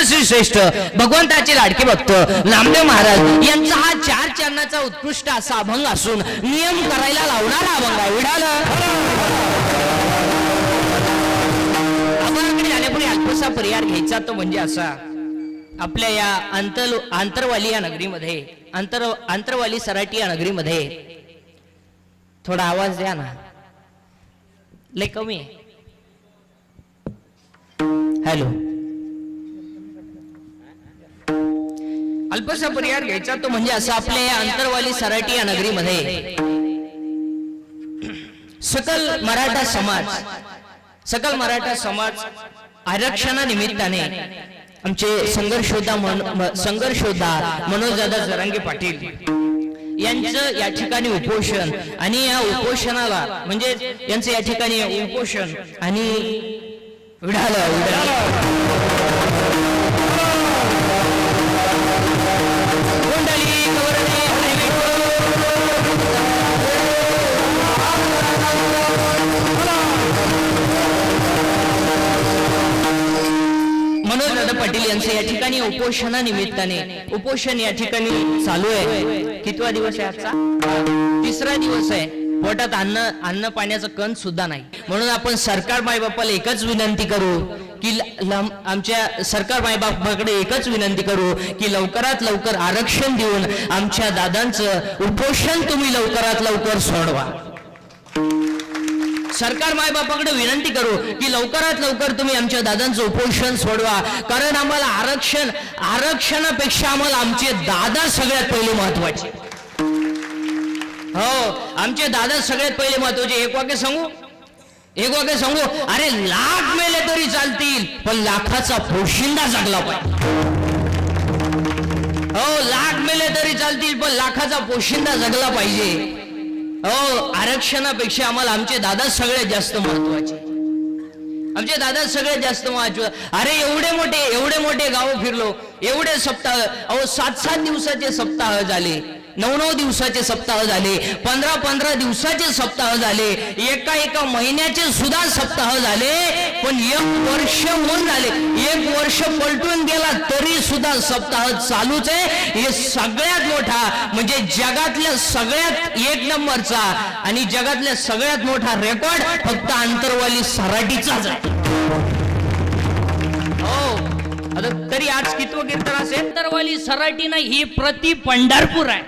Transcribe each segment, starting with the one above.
श्री श्रेष्ठ भगवंताचे लाडके भक्त नामदेव महाराज यांचा हा 4 चरणाचा उत्कृष्ट असा अभंग असून नियम करायला लावणारा अभंग आहे. विढाल अभंगाकडे जाण्यापूर्वी अल्पसा पर्याय घ्यायचा तो म्हणजे असा, आपल्या या आंतरवाली या नगरीमध्ये आंतरवाली सराटी या नगरीमध्ये थोडा आवाज द्या ना, लय कमी आहे. हॅलो, अल्पसा पर्याय घ्यायचा तो म्हणजे असं, आपल्या या आंतरवाली सराटी या नगरीमध्ये सकल मराठा समाज आरक्षणानिमित्ताने आमचे संघर्षयोद्धा मनोजदादा जरांगे पाटील यांचं या ठिकाणी उपोषण आणि या उपोषणाला म्हणजे यांचं या ठिकाणी उपोषण आणि मनोजदादा पाटील यांचं या ठिकाणी उपोषणानिमित्ताने उपोषण या ठिकाणी चालू आहे. कितवा दिवस आहे आजचा? 3रा दिवस आहे. पोटात अन्न पाण्याचं कण सुद्धा नाही. म्हणून आपण सरकार मायबापाला एकच विनंती करू की आमच्या सरकार मायबापाकडे एकच विनंती करू की लवकरात लवकर आरक्षण देऊन आमच्या दादांचं उपोषण तुम्ही लवकरात लवकर सोडवा. सरकार मायबापाकडे विनंती करू की लवकरात लवकर तुम्ही आमच्या दादांचं उपोषण सोडवा. कारण आम्हाला आरक्षणापेक्षा आम्हाला आमचे दादा सगळ्यात पहिले महत्वाचे. हो, आमचे दादा सगळ्यात पहिले महत्वाचे. एक वाक्य सांगू, अरे लाख मेले तरी चालतील पण लाखाचा पोशिंदा जगला पाहिजे. हो, लाख मेले तरी चालतील पण लाखाचा पोशिंदा जगला पाहिजे. हो, आरक्षणापेक्षा आम्हाला आमचे दादा सगळ्यात जास्त महत्वाचे. आमचे दादा सगळ्यात जास्त महत्वाचे. अरे एवढे मोठे गाव फिरलो, एवढे सप्ताह, 7 दिवसाचे सप्ताह झाले, 9 दिवसाचे सप्ताह झाले, 15 दिवसाचे सप्ताह झाले, एका महिन्याचे सुद्धा सप्ताह झाले, पण 1 वर्ष होऊन झाले, 1 वर्ष पलटून गेला तरी सुद्धा सप्ताह चालूच आहे. हे सगळ्यात मोठा म्हणजे जगातल्या सगळ्यात 1 नंबरचा आणि जगातल्या सगळ्यात मोठा रेकॉर्ड फक्त आंतरवाली सराटीचाच आहे. आता तरी आज कितवं कीर्तन असेल? आंतरवाली सराटी नाही, ही प्रति पंढरपूर आहे.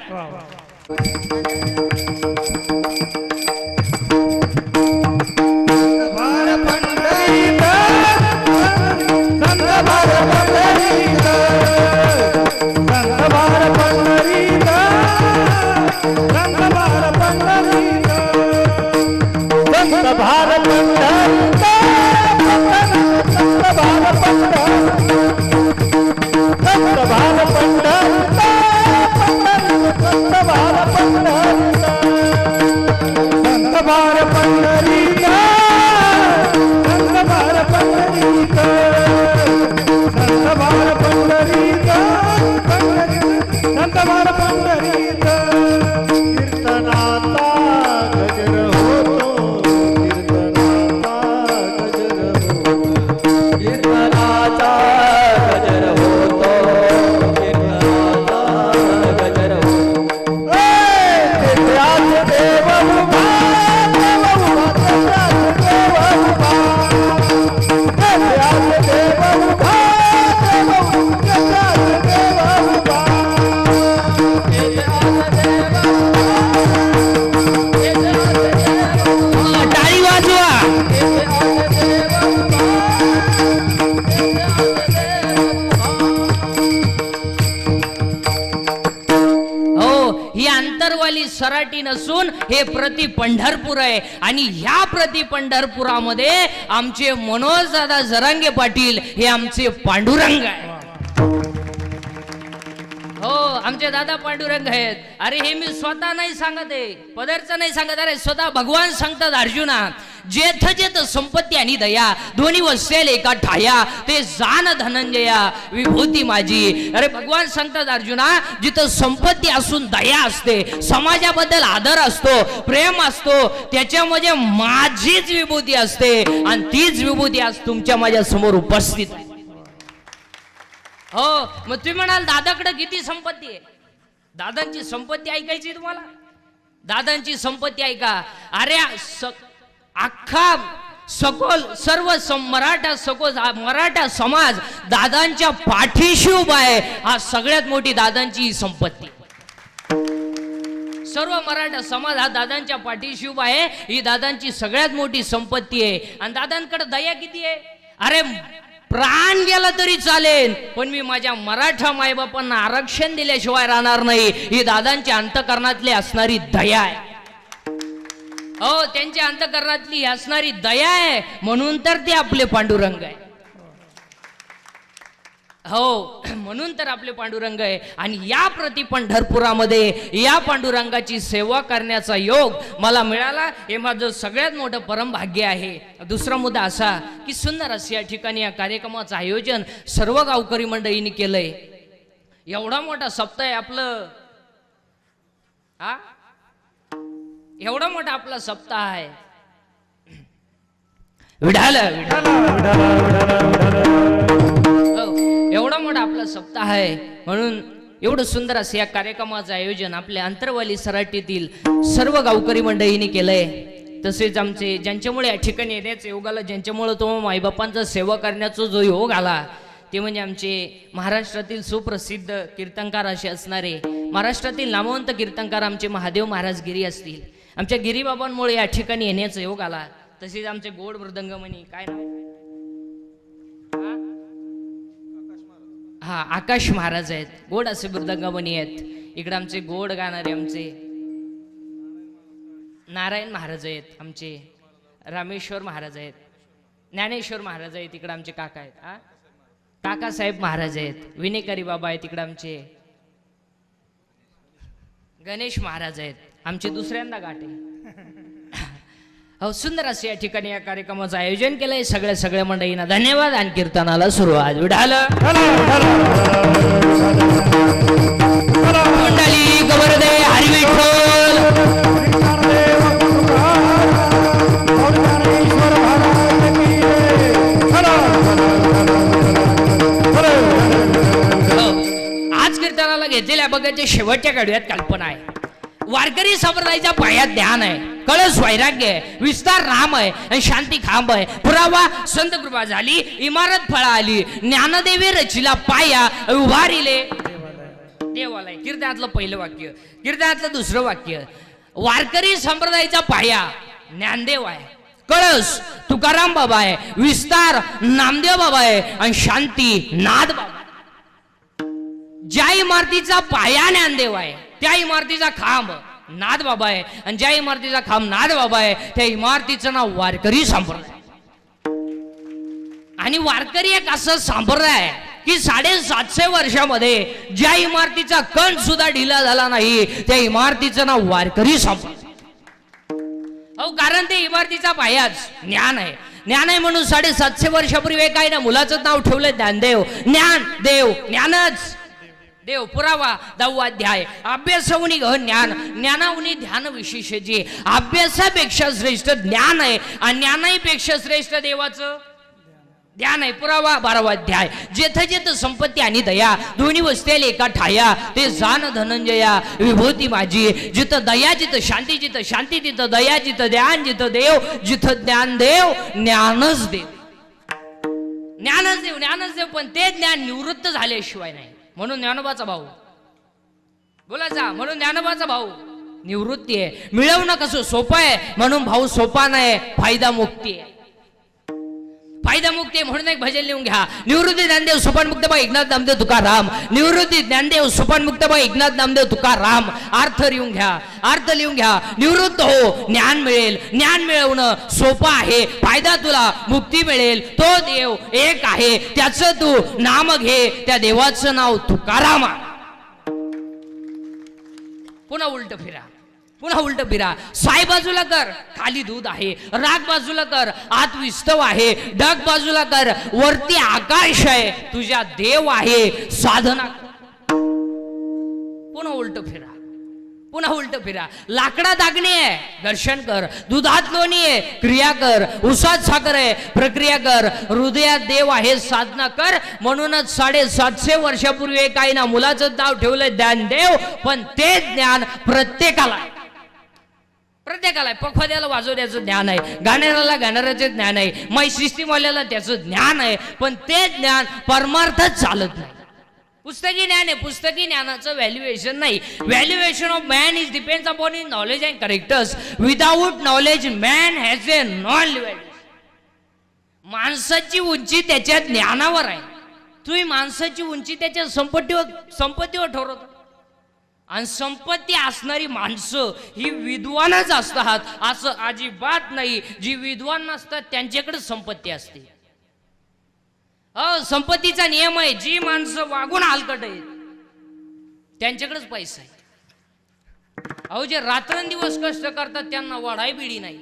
सराटी नसून हे प्रति पंढरपूर आहे. आणि ह्या प्रति पंढरपुरामध्ये आमचे मनोजदादा जरांगे पाटील हे आमचे पांडुरंग आहे. हो, आमचे दादा पांडुरंग आहेत. अरे हे मी स्वतः नाही सांगत आहे, पदरचं नाही सांगत. अरे स्वतः भगवान सांगतात अर्जुना, जेथ जेथ संपत्ती आणि दया दोन्ही वसेल एका ठाया, ते जाण धनंजया विभूती माझी. अरे भगवान सांगतात अर्जुना, जिथं संपत्ती असून दया असते, समाजाबद्दल आदर असतो, प्रेम असतो, त्याच्यामध्ये माझीच विभूती असते आणि तीच विभूती आज तुमच्या माझ्या समोर उपस्थित आहे. हो, मग तुम्ही म्हणाल दादाकडे किती संपत्ती आहे. दादांची संपत्ती ऐकायची तुम्हाला. दादांची संपत्ती ऐका. अरे अख्खा सखोल सर्व मराठा समाज दादांच्या पाठीशी उभा आहे. हा सगळ्यात मोठी दादांची संपत्ती. सर्व मराठा समाज हा दादांच्या पाठीशी उभा आहे. ही दादांची सगळ्यात मोठी संपत्ती आहे. आणि दादांकडे दया किती आहे. अरे प्राण गेला तरी चालेल, पण मी माझ्या मराठा मायबापांना आरक्षण दिल्याशिवाय राहणार नाही. ही दादांच्या अंतःकरणातली असणारी दया आहे. हो, त्यांच्या अंतःकरणातली असणारी दया आहे, म्हणून तर ते आपले पांडुरंग आहे. हो, म्हणून तर आपले पांडुरंग आहे. आणि या प्रति पंढरपुरामध्ये या पांडुरंगाची सेवा करण्याचा योग मला मिळाला, हे माझं सगळ्यात मोठं परम भाग्य आहे. दुसरा मुद्दा असा की सुंदर असं या ठिकाणी या कार्यक्रमाचं आयोजन सर्व गावकरी मंडळींनी केलंय. एवढा मोठा सप्ताह आहे आपलं. हा, एवढा मोठा आपला सप्ताह आहे. विढाल एवढा मोठा आपला सप्ताह आहे, म्हणून एवढं सुंदर असं या कार्यक्रमाचं आयोजन आपल्या अंतरवाली सराटीतील सर्व गावकरी मंडळींनी केलंय. तसेच आमचे ज्यांच्यामुळे या ठिकाणी येण्याचं योग आला, ज्यांच्यामुळे तो माईबापांचा सेवा करण्याचा जो योग आला, ते म्हणजे आमचे महाराष्ट्रातील सुप्रसिद्ध कीर्तनकार असे असणारे, महाराष्ट्रातील नामवंत कीर्तनकार आमचे महादेव महाराज गिरी असतील. आमच्या गिरीबाबांमुळे या ठिकाणी येण्याचा योग आला. तसेच आमचे गोड मृदंगमणी काय नाव, हा आकाश महाराज आहेत. गोड असे मृदंगमणी आहेत. इकडे आमचे गोड गाणारे आमचे नारायण महाराज आहेत. आमचे रामेश्वर महाराज आहेत. ज्ञानेश्वर महाराज आहेत. इकडे आमचे काका आहेत. काकासाहेब महाराज आहेत. विनेकरी बाबा आहेत. इकडे आमचे गणेश महाराज आहेत. आमचे दुसऱ्यांदा गाठे. हो, सुंदर असे या ठिकाणी या कार्यक्रमाचं आयोजन केलंय. सगळ्या मंडळींना धन्यवाद. आणि कीर्तनाला सुरुवात. विढाल मंडळी गवरदे हरी विठ्ठल. आज कीर्तनाला घेतलेल्या बघायच्या शेवटच्या कडव्यात कल्पना आहे. वारकरी संप्रदायाच्या पायात ध्यान आहे, कळस वैराग्य आहे, विस्तार राम आहे आणि शांती खांब आहे. पुरावा संत कृपा झाली, इमारत फळा आली, ज्ञानदेवी रचिला पाया, उभारिले देवालय. कीर्तनातलं पहिलं वाक्य. कीर्तनातलं दुसरं वाक्य. वारकरी संप्रदायाचा पाया ज्ञानदेव आहे, कळस तुकाराम बाबा आहे, विस्तार नामदेव बाबा आहे आणि शांती नाद बाबा. ज्या इमारतीचा पाया ज्ञानदेव आहे, त्या इमारतीचा खांब नाद बाबा आहे आणि ज्या इमारतीचा खांब नाद बाबा आहे, त्या इमारतीचं नाव वारकरी संप्रदाय. आणि वारकरी एक असं संप्रदाय आहे की 750 वर्षामध्ये ज्या इमारतीचा कण सुद्धा ढिला झाला नाही, त्या इमारतीचं नाव वारकरी संप्रदाय. हो, कारण ते इमारतीचा पायाच ज्ञान आहे. ज्ञान आहे म्हणून 750 वर्षापूर्वी काय ना मुलाचं नाव ठेवलं ज्ञानदेव. ज्ञान देव, ज्ञानच देव. पुरावा 10वा अध्याय. अभ्यासाहुनी गहन ज्ञान, ज्ञानाहुनी ध्यान विशेषाची. अभ्यासापेक्षा श्रेष्ठ ज्ञान आहे आणि ज्ञानापेक्षा श्रेष्ठ देवाचं ध्यान आहे. पुरावा 12वा अध्याय. जेथ जेथ संपत्ती आणि दया दोन्ही वसतेल एका ठाया, ते जाण धनंजया विभूती माझी. जिथं दया जिथं शांती, जिथं शांती तिथं दया, जिथं ध्यान जिथं देव, जिथं ज्ञान देव ज्ञानच देव. ज्ञानच देव, ज्ञानच देव. पण ते ज्ञान निवृत्त झाल्याशिवाय नाही. म्हणून ज्ञानोबाचा भाऊ बोलायचा, म्हणून ज्ञानोबाचा भाऊ निवृत्ती आहे. मिळवणं कसं सोपं आहे म्हणून भाऊ सोपा नाही, फायदा मुक्ती आहे. फायदा मुक्ती म्हणून एक भजन लिहून घ्या. निवृत्ती ज्ञानदेव सोपान मुक्त बा एकनाथ नामदेव तुकाराम. निवृत्ती ज्ञानदेव सोपान मुक्त बा एकनाथ नामदेव तुकाराम. अर्थ लिहून घ्या, अर्थ लिहून घ्या. निवृत्त हो, ज्ञान मिळेल. ज्ञान मिळवणं सोपं आहे, फायदा तुला मुक्ती मिळेल. तो देव एक आहे, त्याचं तू नाम घे, त्या देवाचं नाव तुकाराम. पुन्हा उलट फिरा, पुन्हा उलट फिरा. साई बाजूला कर, खाली दूध आहे. राग बाजूला कर, आत विस्तव आहे. ढग बाजूला कर, वरती आकाश आहे. तुझ्या देव आहे, साधना. पुन्हा उलट फिरा, पुन्हा उलट फिरा. लाकडात अग्नी आहे, घर्षण कर. दुधात लोणी आहे, क्रिया कर. उसात साखर आहे, प्रक्रिया कर. हृदयात देव आहे, साधना कर. म्हणूनच 750 वर्षापूर्वी एक आईना मुलाचं नाव ठेवलंय ज्ञानदेव. पण ते ज्ञान प्रत्येकाला आहे. पखवाद्याला वाजवण्याचं ज्ञान आहे, गाण्याला गाणाऱ्याचं ज्ञान आहे, माई सिस्टीमवाल्याला त्याचं ज्ञान आहे. पण ते ज्ञान परमार्थच चालत नाही. पुस्तकी ज्ञान आहे, पुस्तकी ज्ञानाचं व्हॅल्युएशन नाही. Valuation of man is depends upon his knowledge and characters. Without knowledge man has a non value. माणसाची उंची त्याच्या ज्ञानावर आहे. तुम्ही माणसाची उंची त्याच्या संपत्तीवर ठरवता. आणि संपत्ती असणारी माणसं ही विद्वानच असतात असं अजिबात नाही. जी विद्वान नसतात त्यांच्याकडे संपत्ती असते. संपत्तीचा नियम आहे, जी माणसं वागून हलकट आहेत त्यांच्याकडेच पैसा आहे. जे रात्रंदिवस कष्ट करतात त्यांना वाढाय बिडी नाही.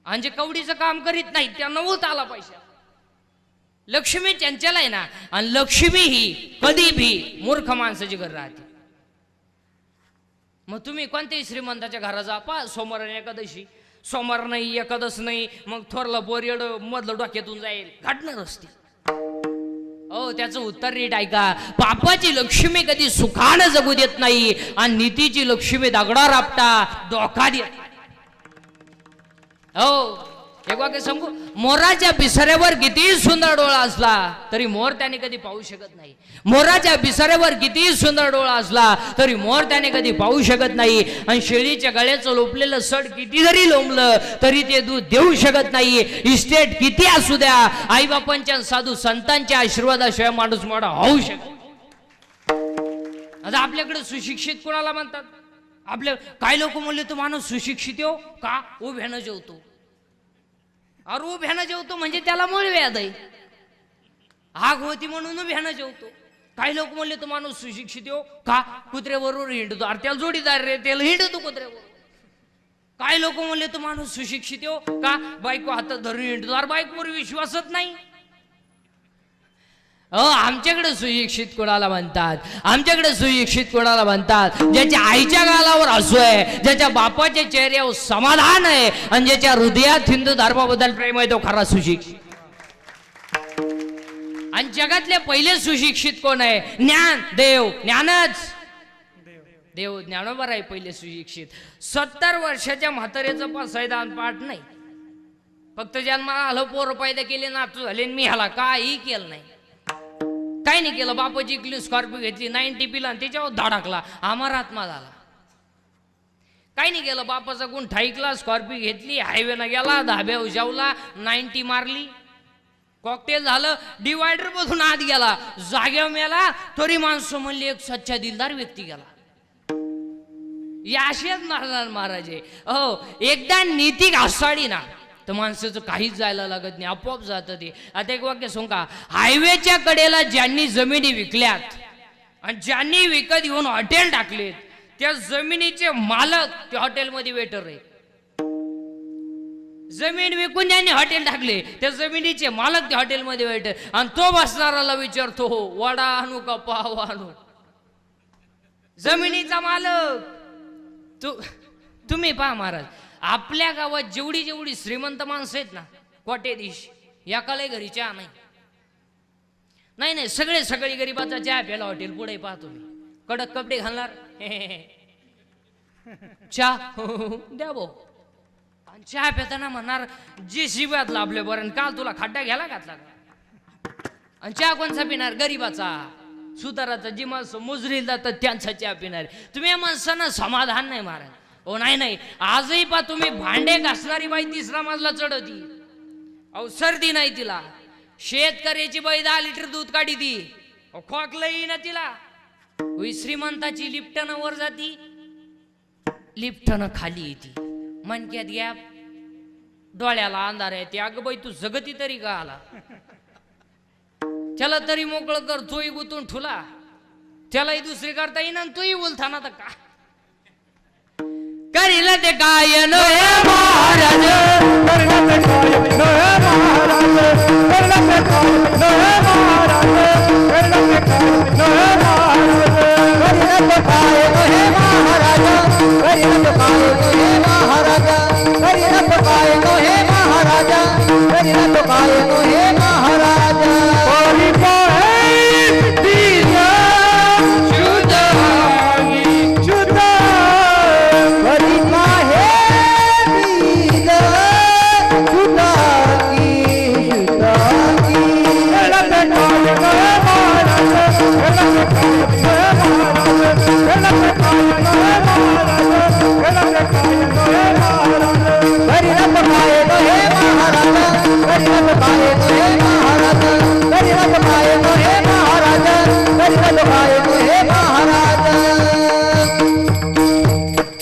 आणि जे कवडीचं काम करीत नाही त्यांना उत आला पैसा. लक्ष्मी चंचल आहे ना. आणि लक्ष्मी ही कधी भी मूर्ख माणसाची घर राहते. मग तुम्ही कोणत्याही श्रीमंताच्या घरात जा, पा सोमवार आणि एकादशी. सोमवार नाही, एकादश नाही, मग थोरला बोरियड मधलं डोक्यातून जाईल, घडणार असते. त्याचं उत्तर नीट ऐका. पापाची लक्ष्मी कधी सुखानं जगू देत नाही आणि नीतीची लक्ष्मी दगडावर आपटा डोका देत. एक वाक्य सांगू. मोराच्या पिसाऱ्यावर किती सुंदर डोळा असला तरी मोर त्याने कधी पाहू शकत नाही. मोराच्या पिसाऱ्यावर किती सुंदर डोळा असला तरी मोर त्याने कधी पाहू शकत नाही. आणि शेळीच्या गळ्याचं लोपलेलं सड किती जरी लोंबलं तरी ते दूध देऊ शकत नाही. इस्टेट किती असू द्या, आई बापांच्या साधू संतांच्या आशीर्वादाशिवाय माणूस मोठा होऊ शकतो. आता आपल्याकडे सुशिक्षित कोणाला म्हणतात? आपल्या काय लोक म्हणले तो माणूस सुशिक्षित हो का, उभ्यानं जेवतो. अरे उभ्यानं जेवतो म्हणजे त्याला मूळ व्याध आहे. आग होती म्हणून उभ्यानं जेवतो. काही लोक म्हणले तो माणूस सुशिक्षित हो का, कुत्र्याबरोबर हिंडतो. अरे त्याला जोडीदार रे, त्याला हिंडतो कुत्र्याबरोबर. काही लोक म्हणले तो माणूस सुशिक्षित हो का, बायको हातात धरून हिंडतो. अरे बायकोवर विश्वासच नाही. आमच्याकडे सुशिक्षित कोणाला म्हणतात? आमच्याकडे सुशिक्षित कोणाला म्हणतात? ज्याच्या आईच्या गालावर हसू आहे, ज्याच्या बापाच्या चेहऱ्यावर समाधान आहे आणि ज्याच्या हृदयात हिंदू धर्माबद्दल प्रेम आहे, तो खरा सुशिक्षित. आणि जगातले पहिले सुशिक्षित कोण आहे? ज्ञान देव. ज्ञानच देव ज्ञानोबा आहे पहिले सुशिक्षित. 70 वर्षाच्या म्हाताऱ्याचं पासायदान पाठ नाही. फक्त जन्माला आलं, पोरं पैदा केले, नातू झाले, मी ह्याला काही केलं नाही. काही नाही केलं. बापाची इकली स्कॉर्पिओ घेतली, 90 पिला आणि त्याच्यावर धडकला, अमर आत्मा झाला. काही नाही केलं. बापाचा गुण ठाईकला, स्कॉर्पिओ घेतली, हायवेनं गेला, धाब्यावर जेवला, 90 मारली, कॉकटेल झालं, डिवायडर मधून आत गेला, जाग्यावर मेला. तरी माणसं म्हणली एक सच्चा दिलदार व्यक्ती गेला. या असेच महाराज आहे. एकदा नीती घासाळी ना तर माणसाचं काहीच जायला लागत नाही, आपोआप जातं ते. आता एक वाक्य सांगू का. हायवेच्या कडेला ज्यांनी जमिनी विकल्यात आणि ज्यांनी विकत घेऊन हॉटेल टाकलेत, त्या जमिनीचे मालक त्या हॉटेलमध्ये वेटर आहे. जमीन विकून ज्यांनी हॉटेल टाकले त्या जमिनीचे मालक त्या हॉटेलमध्ये वेटर. आणि तो बसणाराला विचारतो, हो वडा आणू का पाव आणू? जमिनीचा मालक तुम्ही पहा महाराज. आपल्या गावात जेवढी जेवढी श्रीमंत माणसं आहेत ना, कोट्याधीश, याकाला घरी चहा नाही. सगळी गरीबाचा चहा प्याला हॉटेल पुढे पाहतो मी. कडक कपडे घालणार, चहा द्या भाऊ. आणि चहा पिताना म्हणणार, जी शिब्यात लाभले बरं, काल तुला खड्डा घ्यायला घातला का? आणि चहा कोणचा पिणार? गरीबाचा, सुताराचा. जी माणसं मुजरीला जातात त्यांचा चहा पिणार. तुम्ही या माणसांना समाधान नाही महाराज. ओ नाही. आजही पा तुम्ही भांडे घासणारी बाई 3रा मजला चढवती. अहो सर्दी नाही तिला. शेतकऱ्याची बाई 10 लिटर दूध काढी ती, खोकलंही ना तिला. श्रीमंताची लिफ्टनं वर जाती, लिफ्टनं खाली येते. मनक्यात गॅप, डोळ्याला अंधार येते. अगं बाई तू जगती तरी का आला? त्याला तरी मोकळं कर. तोही गुतून ठुला, त्यालाही दुसरी करता येईना, तोही उलथाना तर का करील ते काय नो हे महाराज, करील ते काय नो हे महाराज, करील ते काय नो हे महाराज, करील ते काय नो हे महाराज, करील ते काय नो हे महाराज. रे तुझे